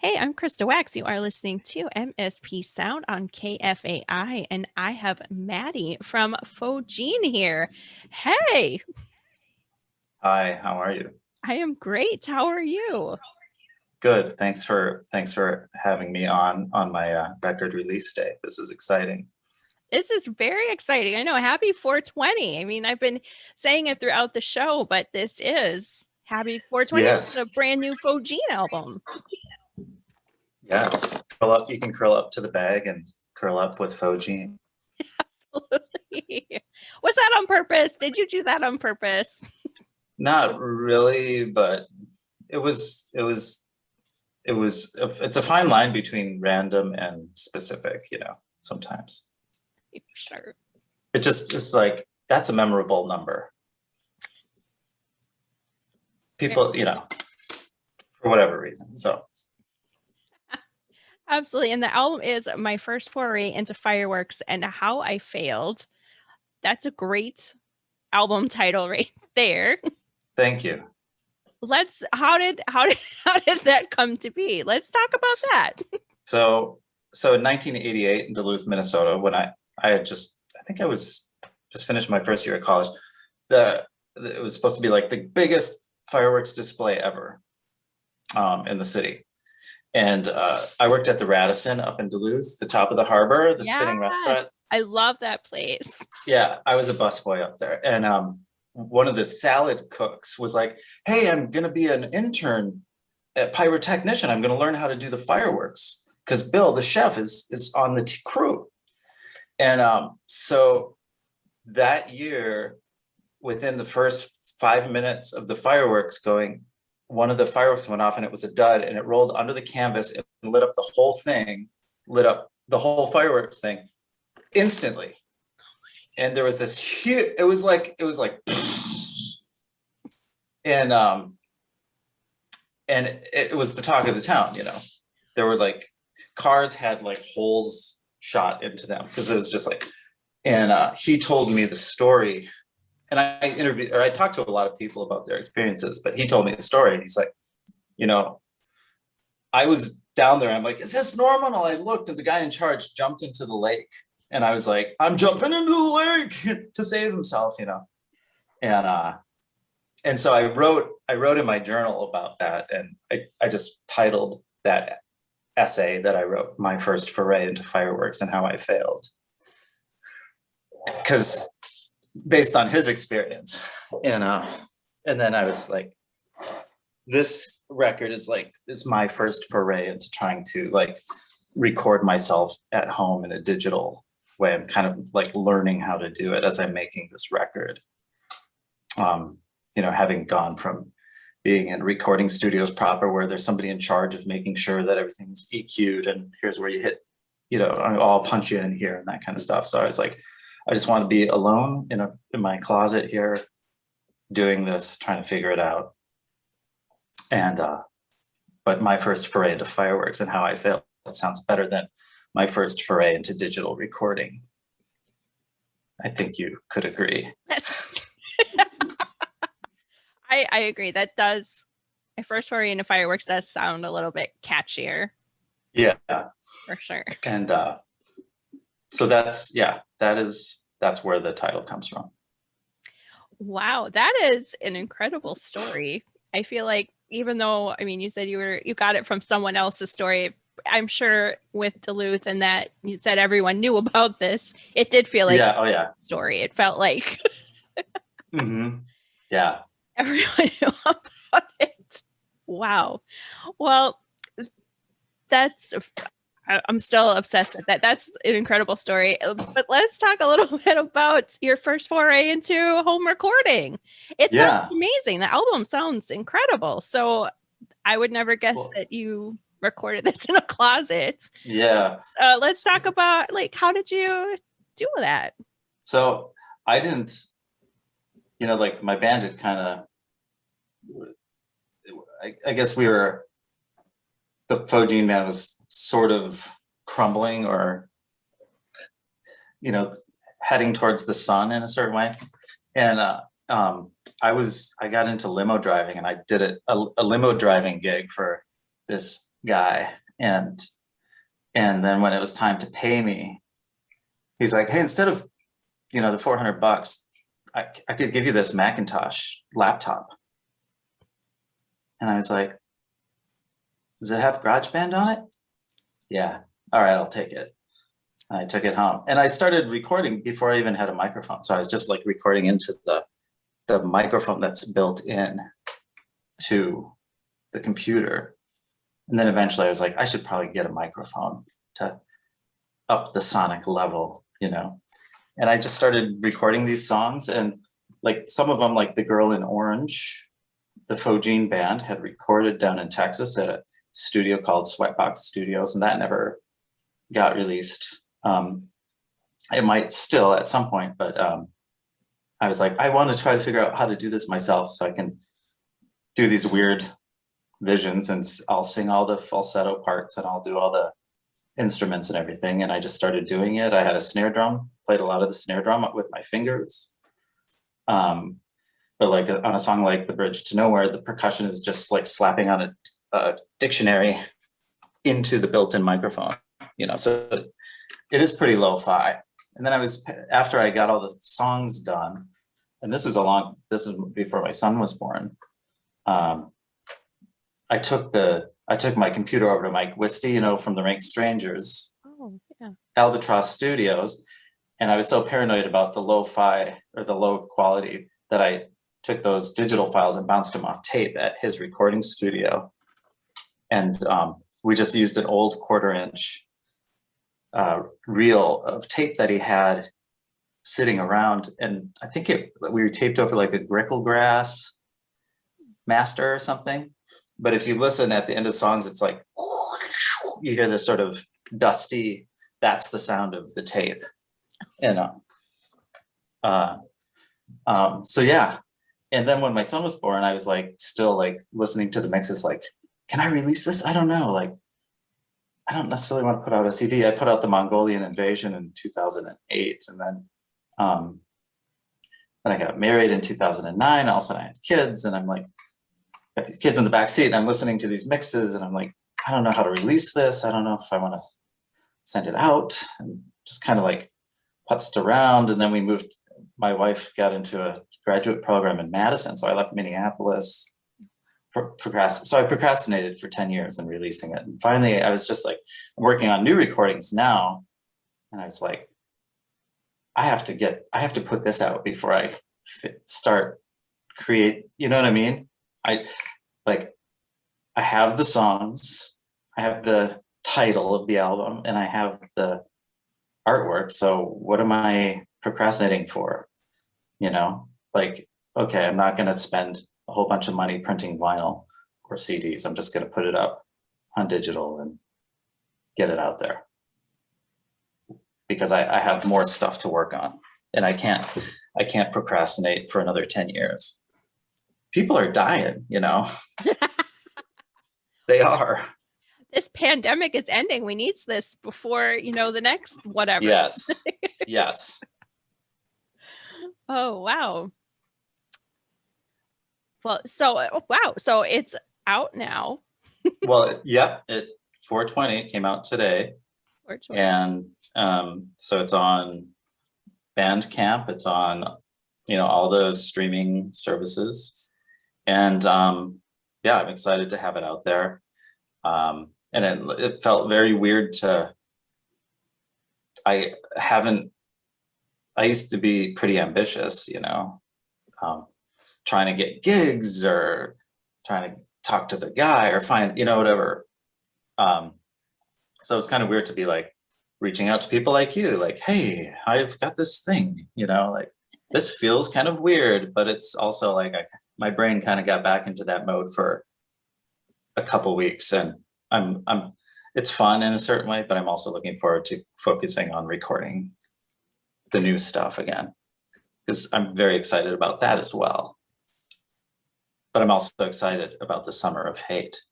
Hey, I'm Krista Wax. You are listening to MSP Sound on KFAI, and I have Matty from Faux Jean here. Hey, Hi, how are you? I am great. How are you? Good. Thanks for having me on my record release day. This is exciting. This is very exciting. I know. Happy 420. I mean, I've been saying it throughout the show, but this is Happy 420. This is Yes, a brand new Faux Jean album. yes. Curl up. You can curl up to the bag and curl up with Faux Jean. Absolutely. Was that on purpose? Did you do that on purpose? Not really, but it was. It was. It was. It's a fine line between random and specific. Sometimes Sure. it's like that's a memorable number. People, for whatever reason. So Absolutely. And the album is My First Foray Into Fireworks and How I Failed. That's a great album title right there. thank you. How did that come to be? Let's talk about that. So in 1988 in Duluth, Minnesota, when I had I think I was just finished my first year at college. It was supposed to be like the biggest fireworks display ever in the city. And I worked at the Radisson up in Duluth, the top of the harbor, the spinning Yes. restaurant. I love that place. Yeah, I was a busboy up there. And one of the salad cooks was like, "Hey, I'm gonna be an intern at pyrotechnician. I'm gonna learn how to do the fireworks because Bill, the chef, is on the crew." And so that year, within the first 5 minutes of the fireworks going, one of the fireworks went off and it was a dud and it rolled under the canvas and lit up the whole thing, lit up the whole fireworks thing instantly. And there was this huge, it was like, and it was the talk of the town. There were like cars had like holes shot into them because it was just like, and he told me the story, and I talked to a lot of people about their experiences, but he told me the story and he's like, I was down there, I'm like, "Is this normal?" And I looked and the guy in charge jumped into the lake and I was like, "I'm jumping into the lake," to save himself. And and so I wrote in my journal about that, and I just titled that essay that I wrote, "My First Foray Into Fireworks and How I Failed," because based on his experience. And then I was like, this record is my first foray into trying to like record myself at home in a digital way. I'm kind of like learning how to do it as I'm making this record. Having gone from being in recording studios proper where there's somebody in charge of making sure that everything's EQ'd and here's where you hit, I'll punch you in here and that kind of stuff. So I was like, I just want to be alone in my closet here doing this, trying to figure it out. And but my first foray into fireworks and how I failed, it sounds better than my first foray into digital recording. I think you could agree. I agree. That does, My First Foray Into Fireworks does sound a little bit catchier. Yeah. For sure. And so that's where the title comes from. Wow, that is an incredible story. I feel like even though, I mean, you said you got it from someone else's story, I'm sure with Duluth and that you said everyone knew about this, it did feel like a story. It felt like mm-hmm. Yeah. Everyone knew about it. Wow. Well, I'm still obsessed with that. That's an incredible story. But let's talk a little bit about your first foray into home recording. It sounds amazing. The album sounds incredible. So I would never guess that you recorded this in a closet. Yeah. Let's talk about how did you do that? So I didn't, my band had kind of, I guess the Faux Jean band was sort of crumbling or, heading towards the sun in a certain way. And I got into limo driving and I did a limo driving gig for this guy. And then when it was time to pay me, he's like, hey, instead of, the $400, I could give you this Macintosh laptop. And I was like, does it have GarageBand on it? Yeah. All right, I'll take it. And I took it home, and I started recording before I even had a microphone. So I was just like recording into the microphone that's built in to the computer. And then eventually I was like, I should probably get a microphone to up the sonic level, And I just started recording these songs, and like some of them, like The Girl in Orange, the Faux Jean band had recorded down in Texas at a studio called Sweatbox Studios, and that never got released. It might still at some point, but I was like, I want to try to figure out how to do this myself so I can do these weird visions, and I'll sing all the falsetto parts and I'll do all the instruments and everything. And I just started doing it. I had a snare drum, played a lot of the snare drum with my fingers. But like on a song like The Bridge to Nowhere, the percussion is just like slapping on a dictionary into the built-in microphone, so it is pretty lo-fi. And then after I got all the songs done, and this is before my son was born, I took my computer over to Mike Wisty, from the Rank Strangers, Albatross Studios, and I was so paranoid about the lo-fi or the low quality that I took those digital files and bounced them off tape at his recording studio. And we just used an old 1/4-inch reel of tape that he had sitting around. And I think we were taped over like a Gricklegrass master or something. But if you listen at the end of the songs, it's like, you hear this sort of dusty, that's the sound of the tape, so yeah. And then when my son was born, I was like, still like listening to the mixes, like, can I release this? I don't know. Like, I don't necessarily want to put out a CD. I put out the Mongolian Invasion in 2008. And then I got married in 2009. All of a sudden I had kids, and I'm like, got these kids in the back seat, and I'm listening to these mixes, and I'm like, I don't know how to release this. I don't know if I want to send it out, and just kind of like putzed around. And then my wife got into a graduate program in Madison. So I left Minneapolis, so I procrastinated for 10 years in releasing it. And finally I was just like, I'm working on new recordings now. And I was like, I have to put this out before I start create, you know what I mean? I have the songs, I have the title of the album, and I have the artwork. So what am I procrastinating for? Like, okay, I'm not going to spend a whole bunch of money printing vinyl or CDs. I'm just going to put it up on digital and get it out there, because I have more stuff to work on, and I can't procrastinate for another 10 years. People are dying, They are. This pandemic is ending. We need this before, the next whatever. Yes. Yes. Oh, wow. Well, so it's out now. Well, yeah, 4/20 came out today. 4/20. And so it's on Bandcamp, it's on, all those streaming services. And I'm excited to have it out there. And it felt very weird I used to be pretty ambitious, trying to get gigs or trying to talk to the guy or find, whatever. So it's kind of weird to be like reaching out to people like you, like, hey, I've got this thing, like this feels kind of weird, but it's also like my brain kind of got back into that mode for a couple weeks, and it's fun in a certain way, but I'm also looking forward to focusing on recording the new stuff again, because I'm very excited about that as well. But I'm also excited about the Summer of Hate.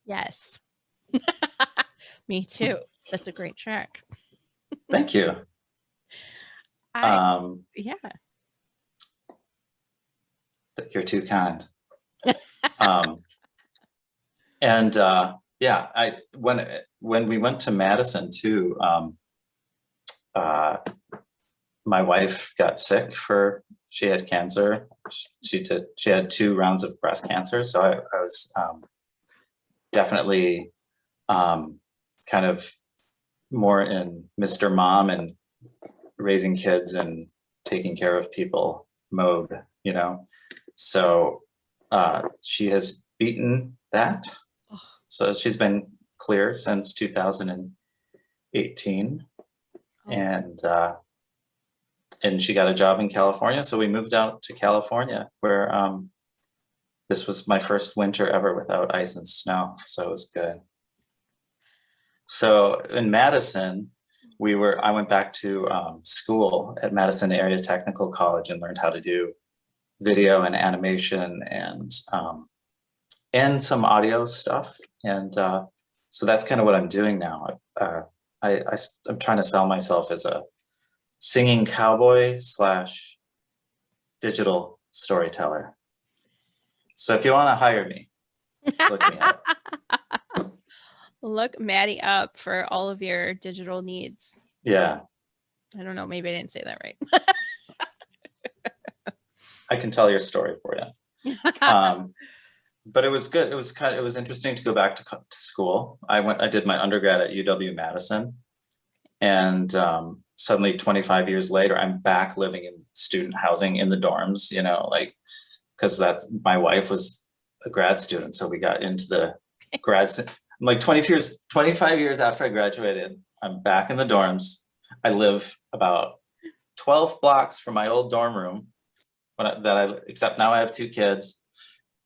Yes. Me too. That's a great track. Thank you. Yeah. You're too kind. And yeah, when we went to Madison too, my wife got sick she had cancer. She had 2 rounds of breast cancer. So I was definitely kind of more in Mr. Mom and raising kids and taking care of people mode, you know? So she has beaten that. So she's been clear since 2018. And she got a job in California. So we moved out to California, where this was my first winter ever without ice and snow. So it was good. So in Madison, I went back to school at Madison Area Technical College and learned how to do video and animation and some audio stuff. And so that's kind of what I'm doing now. I'm trying to sell myself as a singing cowboy / digital storyteller. So if you want to hire me, look me up. Look Matty up for all of your digital needs. Yeah. I don't know. Maybe I didn't say that right. I can tell your story for you. But it was good. It was interesting to go back to school. I did my undergrad at UW-Madison, and suddenly 25 years later, I'm back living in student housing in the dorms, you know, like, because my wife was a grad student. So we got into the I'm like 25 years after I graduated, I'm back in the dorms. I live about 12 blocks from my old dorm room, except now I have 2 kids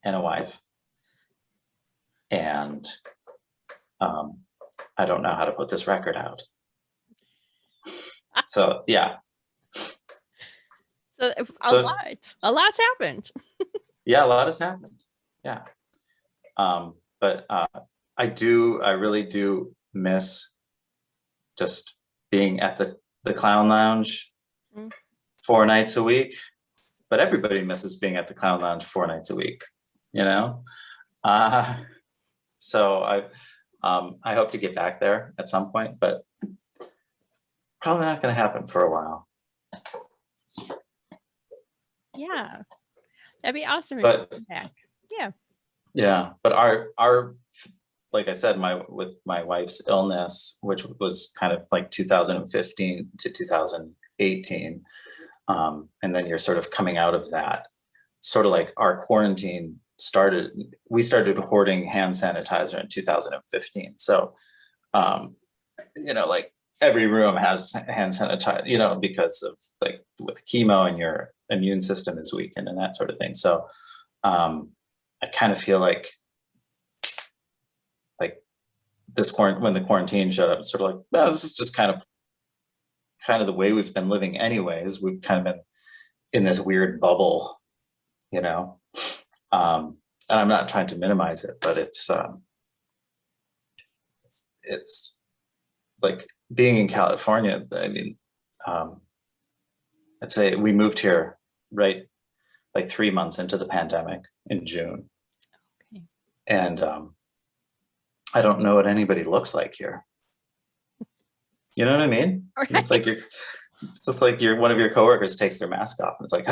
and a wife. And I don't know how to put this record out. So yeah. So a lot's happened. Yeah, a lot has happened. Yeah. But I really do miss just being at the Clown Lounge 4 nights a week. But everybody misses being at the Clown Lounge 4 nights a week, you know? So I hope to get back there at some point, but probably not going to happen for a while. Yeah, that'd be awesome. But back. Yeah. Yeah, but our like I said, with my wife's illness, which was kind of like 2015 to 2018, and then you're sort of coming out of that. Sort of like our quarantine we started hoarding hand sanitizer in 2015. So, you know, like every room has hand sanitizer, you know, because of like with chemo and your immune system is weakened and that sort of thing. So, I kind of feel like when the quarantine showed up, it's sort of like, well, this is just kind of the way we've been living anyways. We've kind of been in this weird bubble, you know? And I'm not trying to minimize it, but it's like being in California. I mean, I'd say we moved here right like 3 months into the pandemic in June. Okay. And I don't know what anybody looks like here. You know what I mean? Right. It's just like one of your coworkers takes their mask off and it's like,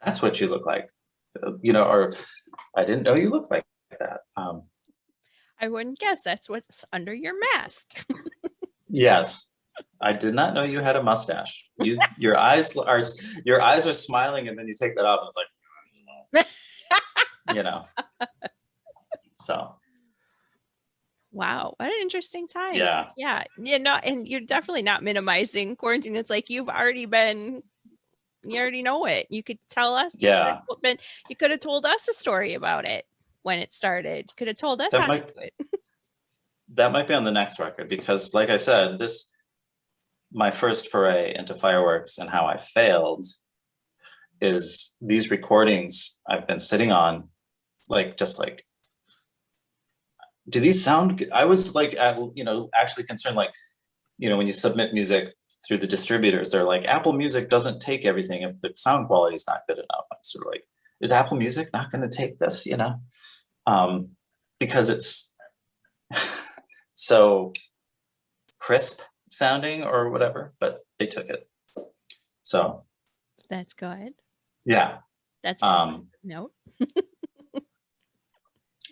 that's what you look like, you know, or I didn't know you looked like that. I wouldn't guess that's what's under your mask. Yes. I did not know you had a mustache. Your eyes are smiling and then you take that off and it's like, you know. So. Wow, what an interesting time. Yeah. Yeah. And you're definitely not minimizing quarantine. It's like you already know it. You could tell us. Yeah. You could have told us a story about it when it started. You could have told us how to do it. That might be on the next record because, like I said, my first foray into fireworks and how I failed is these recordings I've been sitting on, do these sound good? I was like, actually concerned, like, when you submit music through the distributors, they're like, Apple Music doesn't take everything if the sound quality is not good enough. I'm sort of like, is Apple Music not going to take this, you know? Because it's so crisp sounding or whatever, but they took it. So that's good. Yeah. That's no.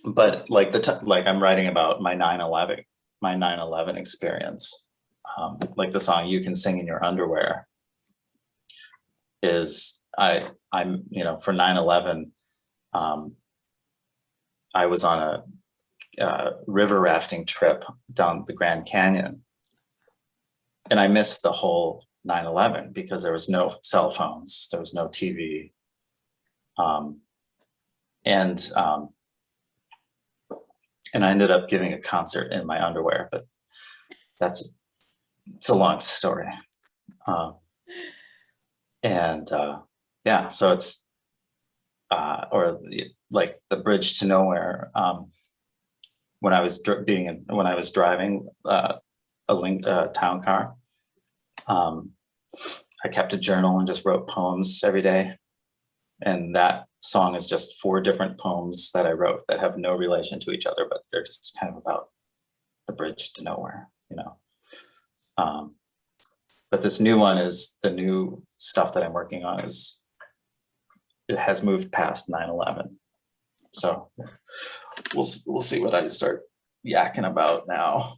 But like like I'm writing about my 9/11 experience. Like the song "You Can Sing in Your Underwear" is I'm you know, for 9/11, I was on a river rafting trip down the Grand Canyon, and I missed the whole 9/11 because there was no cell phones, there was no TV, and I ended up giving a concert in my underwear, but it's a long story. Yeah, so it's or like the Bridge to Nowhere. When I was driving a town car, I kept a journal and just wrote poems every day. And that song is just 4 different poems that I wrote that have no relation to each other, but they're just kind of about the bridge to nowhere, you know. But this new one is the new stuff that I'm working on it has moved past 9/11. So we'll see what I start yakking about now.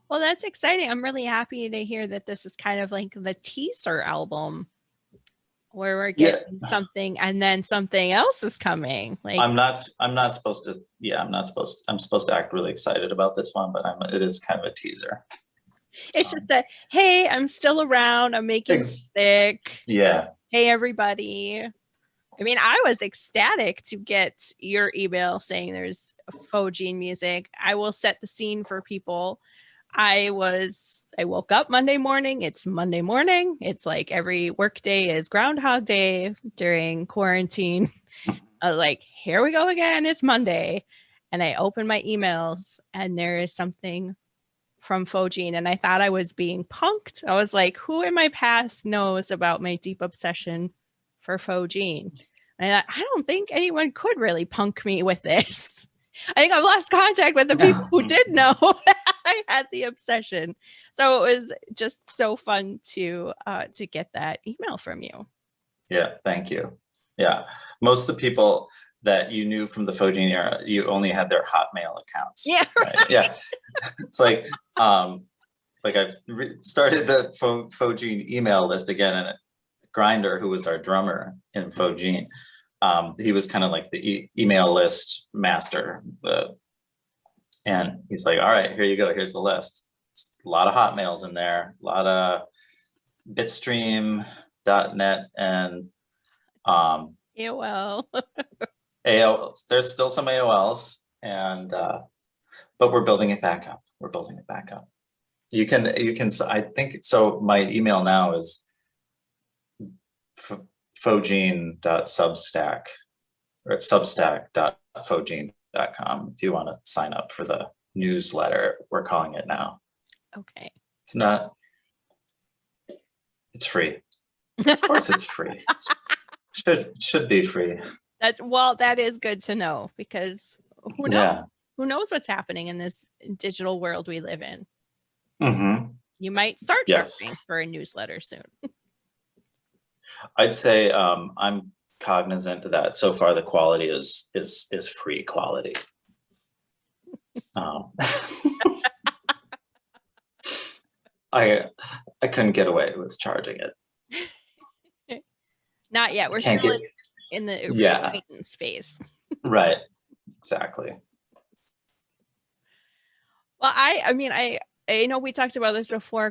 Well, that's exciting. I'm really happy to hear that this is kind of like the teaser album where we're getting something and then something else is coming. Like I'm supposed to act really excited about this one, but it is kind of a teaser. It's just that, hey, I'm still around. I'm making music. Yeah. Hey, everybody. I mean, I was ecstatic to get your email saying there's Faux Jean music. I will set the scene for people. I woke up Monday morning. It's Monday morning. It's like every work day is Groundhog Day during quarantine. I was like, here we go again. It's Monday. And I opened my emails and there is something from Faux Jean. And I thought I was being punked. I was like, who in my past knows about my deep obsession for Faux Jean? And I don't think anyone could really punk me with this. I think I've lost contact with the people who did know I had the obsession. So it was just so fun to get that email from you. Yeah, thank you. Yeah, most of the people that you knew from the Faux Jean era, you only had their Hotmail accounts. Yeah, right? Yeah. It's like I've started the Faux Jean email list again, and Grinder, who was our drummer in Faux Jean, he was kind of like the email list master. And he's like, all right, here you go. Here's the list. It's a lot of Hotmails in there, a lot of bitstream.net and AOL. AOL. There's still some AOLs, and but we're building it back up. You can, I think, so my email now is fauxjean.substack, or it's substack.fauxjean.com if you want to sign up for the newsletter, we're calling it now. Okay. It's free. Of course it's free. Should be free. That is good to know, because who knows? Yeah. Who knows what's happening in this digital world we live in? Mm-hmm. You might start charging for a newsletter soon. I'd say I'm cognizant of that. So far, the quality is free quality. I couldn't get away with charging it. Not yet. We're still in the acquaintance space. Right. Exactly. Well, I know we talked about this before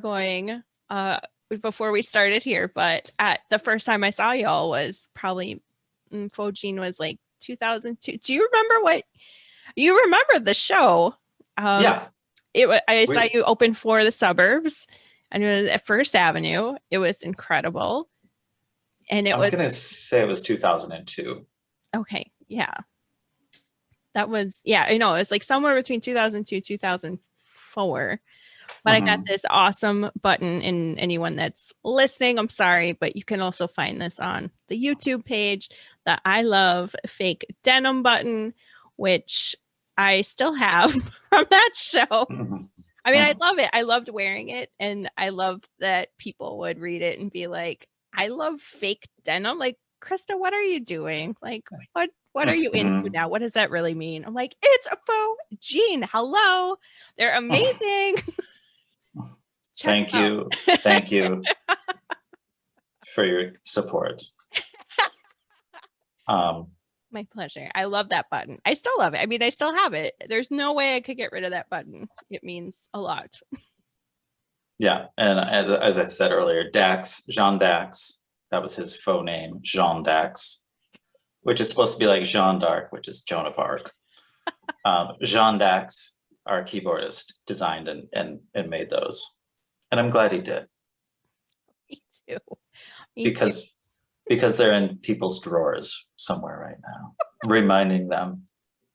we started here, but at the first time I saw y'all was probably Faux Jean was like 2002. Do you remember you remember the show? Yeah. I saw you open for the Suburbs, and it was at First Avenue. It was incredible. And I'm going to say it was 2002. Okay. Yeah. That was, I know, it's like somewhere between 2002, 2004. But I got this awesome button, and anyone that's listening, I'm sorry, but you can also find this on the YouTube page, the I Love Fake Denim button, which I still have from that show. I mean, I love it. I loved wearing it, and I love that people would read it and be like, I love fake denim. Like, Krista, what are you doing? Like, what are you into now? What does that really mean? I'm like, it's a Faux Jean. Hello. They're amazing. Thank you. Thank you for your support. My pleasure. I love that button. I still love it. I mean, I still have it. There's no way I could get rid of that button. It means a lot. Yeah. And as I said earlier, Jean Dax, that was his faux name, Jean Dax, which is supposed to be like Jeanne d'Arc, which is Joan of Arc. Jean Dax, our keyboardist, designed and made those. And I'm glad he did. Me too. Because they're in people's drawers somewhere right now, reminding them,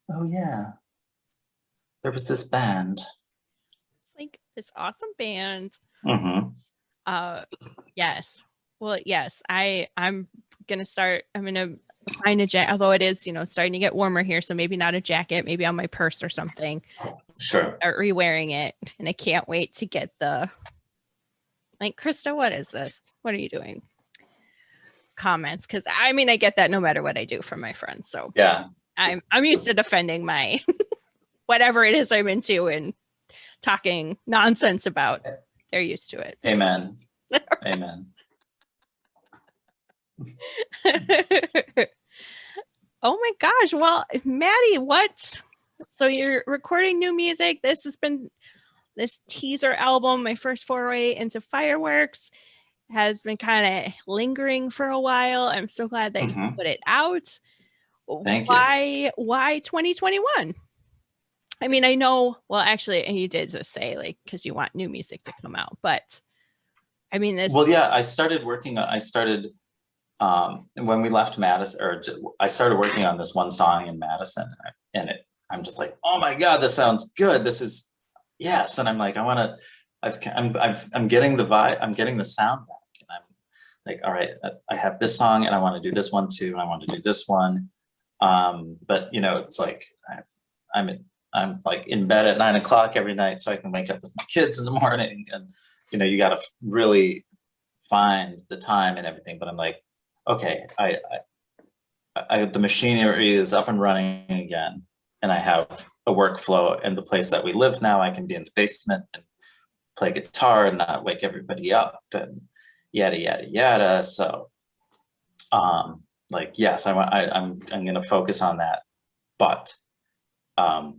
oh yeah, there was this band. Like this awesome band. Mm-hmm. Yes. Well, yes, I'm gonna find a jacket, although it is, starting to get warmer here, so maybe not a jacket, maybe on my purse or something. Sure. Start re-wearing it, and I can't wait to get Krista, what is this? What are you doing? Comments, because I mean, I get that no matter what I do from my friends. So yeah, I'm used to defending my whatever it is I'm into and talking nonsense about. They're used to it. Amen. Amen. Oh my gosh. Well, Matty, so you're recording new music. This has been this teaser album, my first foray into fireworks, has been kind of lingering for a while. I'm so glad that you put it out. Thank you. Why 2021? I mean, I know, well, actually, you did just say because you want new music to come out, but I mean, well, yeah, I started when we left Madison, or I started working on this one song in Madison, and I'm just like, oh my God, this sounds good. This is, yes. And I'm like, I'm getting the vibe, I'm getting the sound back. And I'm like, all right, I have this song and I want to do this one too. And I want to do this one. But it's like, I'm like in bed at 9 o'clock every night so I can wake up with my kids in the morning. And, you got to really find the time and everything. But I'm like, okay, the machinery is up and running again. And I have a workflow, and the place that we live now, I can be in the basement and play guitar and not wake everybody up and yada, yada, yada. So, yes, I'm going to focus on that. But I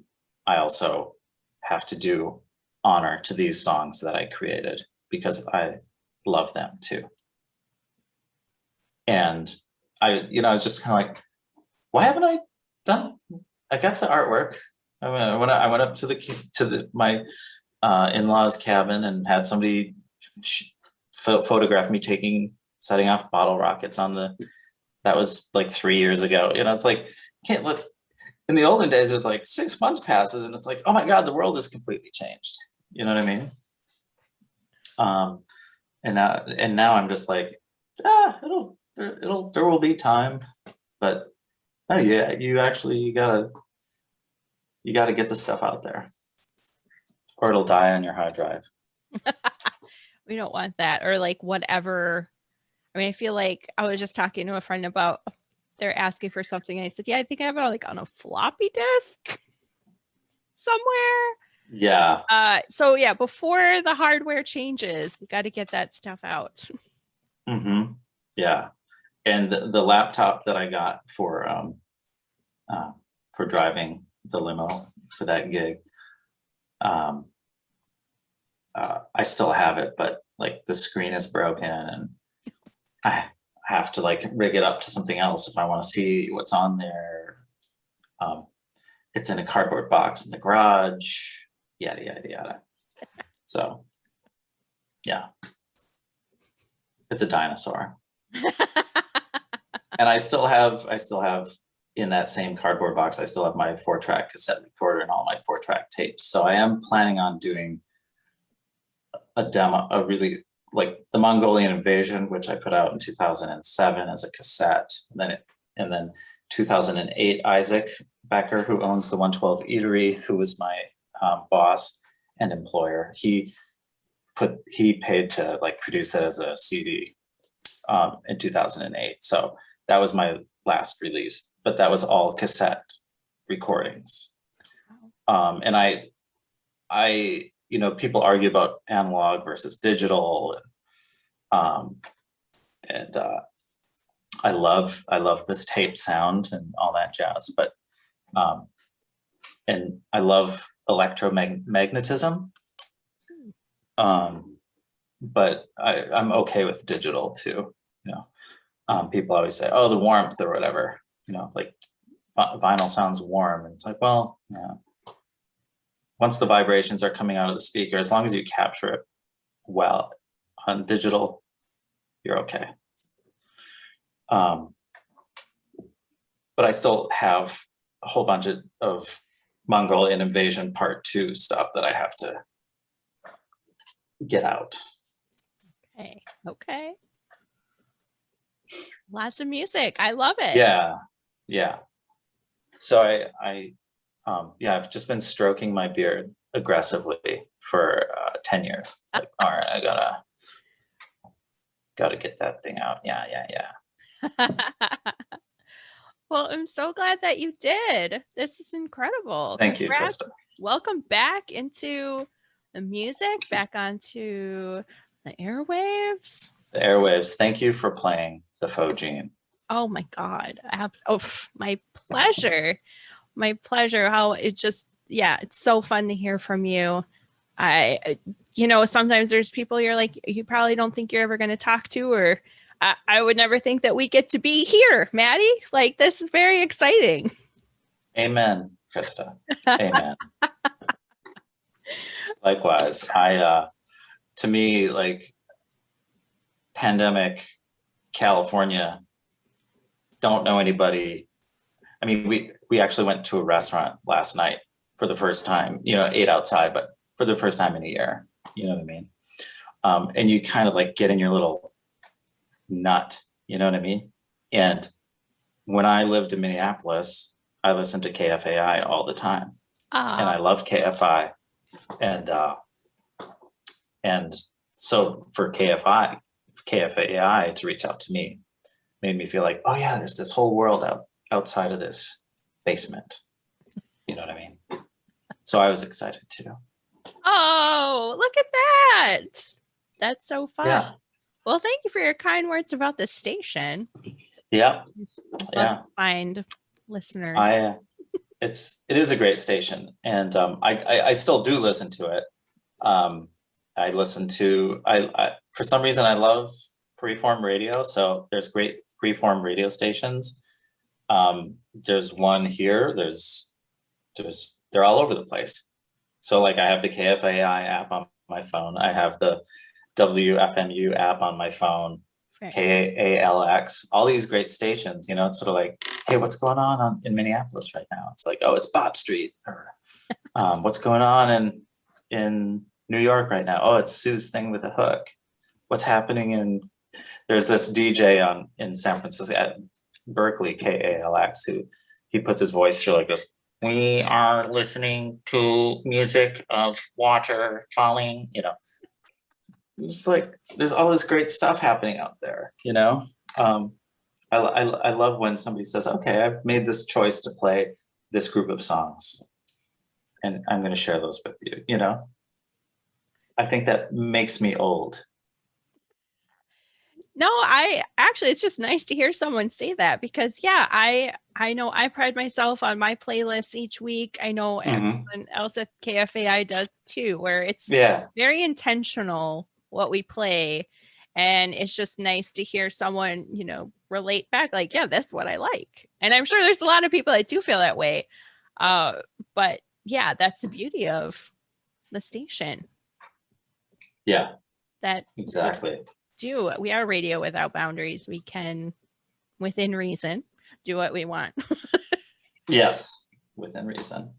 also have to do honor to these songs that I created because I love them too. And I was just kind of like, why haven't I done? I got the artwork. I went up to my in-laws' cabin and had somebody photograph me setting off bottle rockets that was like 3 years ago. It's like, can't look. In the olden days, it's like 6 months passes and it's like, oh my God, the world has completely changed. You know what I mean? And now I'm just like, there will be time, but oh yeah, you gotta get the stuff out there, or it'll die on your hard drive. We don't want that, or whatever. I mean, I feel like I was just talking to a friend about they're asking for something, and I said, yeah, I think I have it on a floppy disk somewhere. Yeah. So yeah, before the hardware changes, we got to get that stuff out. Mm-hmm. Yeah. And the laptop that I got for driving the limo for that gig, I still have it, but the screen is broken and I have to rig it up to something else if I want to see what's on there. It's in a cardboard box in the garage, yada, yada, yada. So yeah, it's a dinosaur. And I still have in that same cardboard box, I still have my 4-track cassette recorder and all my 4-track tapes. So I am planning on doing demo, a really like the Mongolian Invasion, which I put out in 2007 as a cassette. And then 2008, Isaac Becker, who owns the 112 Eatery, who was my boss and employer, he paid to like produce it as a CD in 2008. So that was my last release, but that was all cassette recordings. And I, you know, people argue about analog versus digital, and I love this tape sound and all that jazz, but and I love electromagnetism, but I'm okay with digital too. You know, people always say, "Oh, the warmth" or whatever. You know, like vinyl sounds warm, and it's like, well, yeah. Once the vibrations are coming out of the speaker, as long as you capture it well on digital, you're okay. But I still have a whole bunch of Mongolian Invasion Part 2 stuff that I have to get out. Okay. Lots of music. I love it. Yeah. So I've just been stroking my beard aggressively for 10 years. Like, all right, I gotta get that thing out. Yeah. Well, I'm so glad that you did. This is incredible. Thank you, Krista. Welcome back into the music, back onto the airwaves. The airwaves. Thank you for playing the Faux Jean. Oh my God. My pleasure. My pleasure. How it just, it's so fun to hear from you. Sometimes there's people you're like, you probably don't think you're ever going to talk to, or I would never think that we get to be here, Matty. Like, this is very exciting. Amen, Krista. Amen. Likewise. To me, like, pandemic California, don't know anybody. I mean, we actually went to a restaurant last night for the first time, ate outside, but for the first time in a year, you know what I mean? And you kind of like get in your little nut, you know what I mean? And when I lived in Minneapolis, I listened to KFAI all the time. And I love KFI. And so for KFAI to reach out to me made me feel like, oh yeah, there's this whole world outside of this basement. You know what I mean? So I was excited too. Oh, look at that. That's so fun. Yeah. Well, thank you for your kind words about the station. Yeah. Find listeners. It is a great station, and I still do listen to it. I listen to for some reason I love freeform radio. So there's great freeform radio stations. There's one here. They're all over the place. So like I have the KFAI app on my phone. I have the WFMU app on my phone, right. KALX, all these great stations, it's sort of like, hey, what's going on in Minneapolis right now? It's like, oh, it's Bob Street. Or what's going on in New York right now? Oh, it's Sue's Thing with a Hook. What's happening there's this DJ in San Francisco at Berkeley, KALX, who he puts his voice through like this. We are listening to music of water falling, It's like there's all this great stuff happening out there, I love when somebody says, okay, I've made this choice to play this group of songs and I'm going to share those with you, I think that makes me old. No, it's just nice to hear someone say that, because I know I pride myself on my playlists each week. I know everyone else at KFAI does too, where it's very intentional what we play. And it's just nice to hear someone, relate back like, yeah, that's what I like. And I'm sure there's a lot of people that do feel that way. But yeah, that's the beauty of the station. Yeah, that exactly. We are radio without boundaries. We can, within reason, do what we want. Yes, within reason.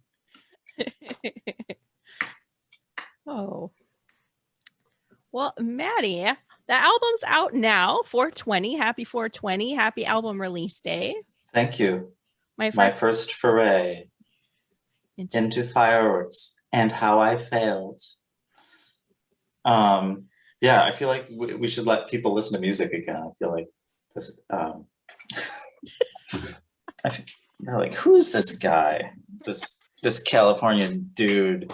Oh. Well, Matty, the album's out now, 420. Happy 420. Happy album release day. Thank you. My first foray into fireworks and how I failed. Yeah, I feel like we should let people listen to music again. I feel like this. You're like, who's this guy? This Californian dude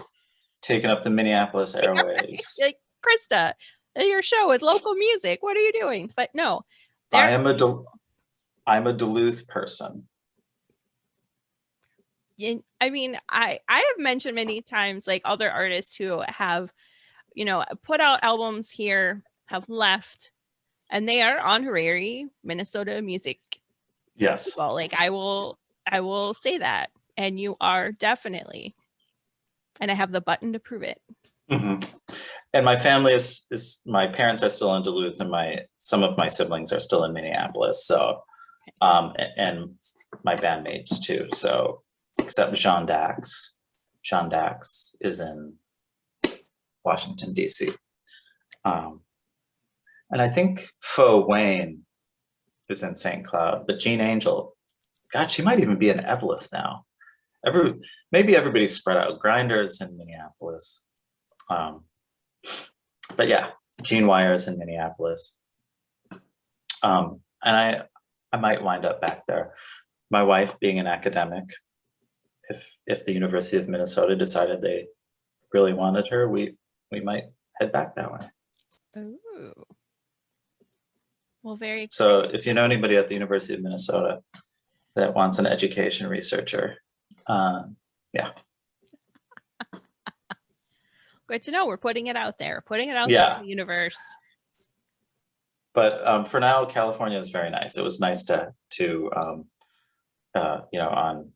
taking up the Minneapolis airways. Like, Krista, your show is local music. What are you doing? But no, I'm a Duluth person. I mean, I have mentioned many times, like, other artists who have, put out albums here, have left, and they are honorary Minnesota music. Yes. Well, like, I will say that, and you are definitely, and I have the button to prove it. Mm-hmm. And my family is my parents are still in Duluth, and some of my siblings are still in Minneapolis. So, and my bandmates too. So, except Jean Dax. Jean Dax is in Washington, D.C. And I think Faux Wayne is in St. Cloud, but Jean Angel, God, she might even be in Evelyn now. Maybe everybody's spread out. Grinders in Minneapolis. But yeah, Gene Wires in Minneapolis. And I might wind up back there. My wife being an academic, if the University of Minnesota decided they really wanted her, we might head back that way. Ooh. Well, very exciting. So if you know anybody at the University of Minnesota that wants an education researcher, yeah. Good to know. We're putting it out there. Putting it out there in the universe. But for now, California is very nice. It was nice to on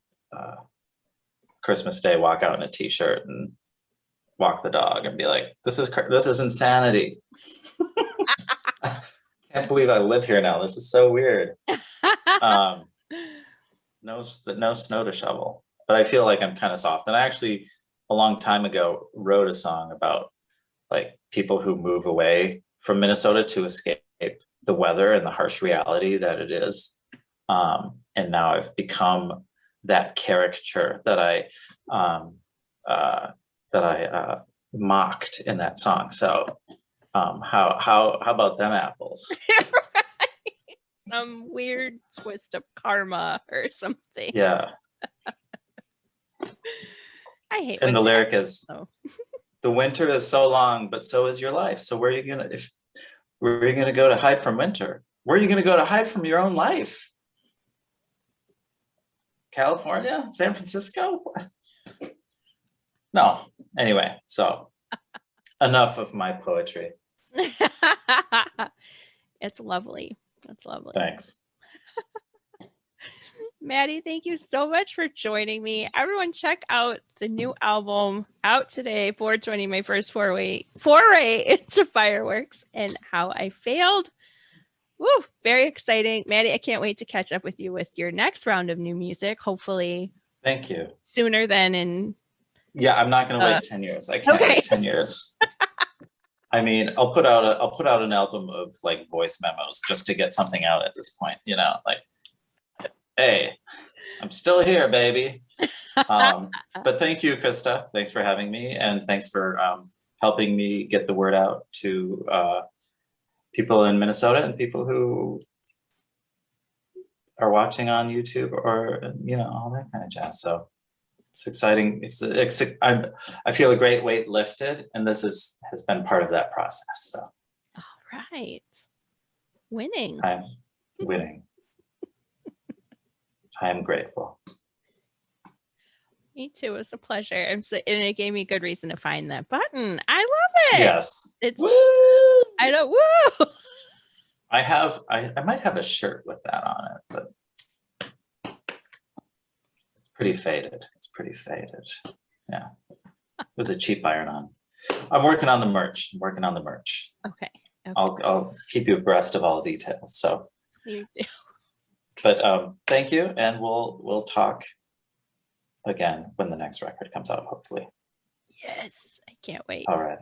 Christmas Day, walk out in a t-shirt and walk the dog and be like, this is insanity. Can't believe I live here now. This is so weird. No snow to shovel, but I feel like I'm kind of soft. And I actually, a long time ago, wrote a song about like people who move away from Minnesota to escape the weather and the harsh reality that it is. And now I've become that caricature that I mocked in that song. So how about them apples? Some weird twist of karma or something. Yeah. I hate. And the lyric is, the winter is so long, but so is your life. So where are you gonna go to hide from winter? Where are you gonna go to hide from your own life? California? San Francisco? No. Anyway, so enough of my poetry. It's lovely. That's lovely. Thanks. Matty, thank you so much for joining me. Everyone, check out the new album out today, 420, my first foray into fireworks and how I failed. Woo, very exciting. Matty, I can't wait to catch up with you with your next round of new music. Hopefully. Thank you. Sooner than in. Yeah, I'm not going to wait 10 years. I can't wait 10 years. I mean, I'll put out an album of like voice memos just to get something out at this point, like, hey, I'm still here, baby. But thank you, Krista. Thanks for having me. And thanks for helping me get the word out to people in Minnesota and people who are watching on YouTube or, all that kind of jazz. So it's exciting. I feel a great weight lifted, and this has been part of that process. So. All right. Winning. I'm winning. I am grateful. Me too. It's a pleasure. And it gave me a good reason to find that button. I love it. Yes. It's woo! I know. Woo! I might have a shirt with that on it, but it's pretty faded. Yeah. It was a cheap iron-on. I'm working on the merch. Okay. I'll keep you abreast of all details. So. Please do. But thank you, and we'll talk again when the next record comes out, hopefully. Yes, I can't wait. All right.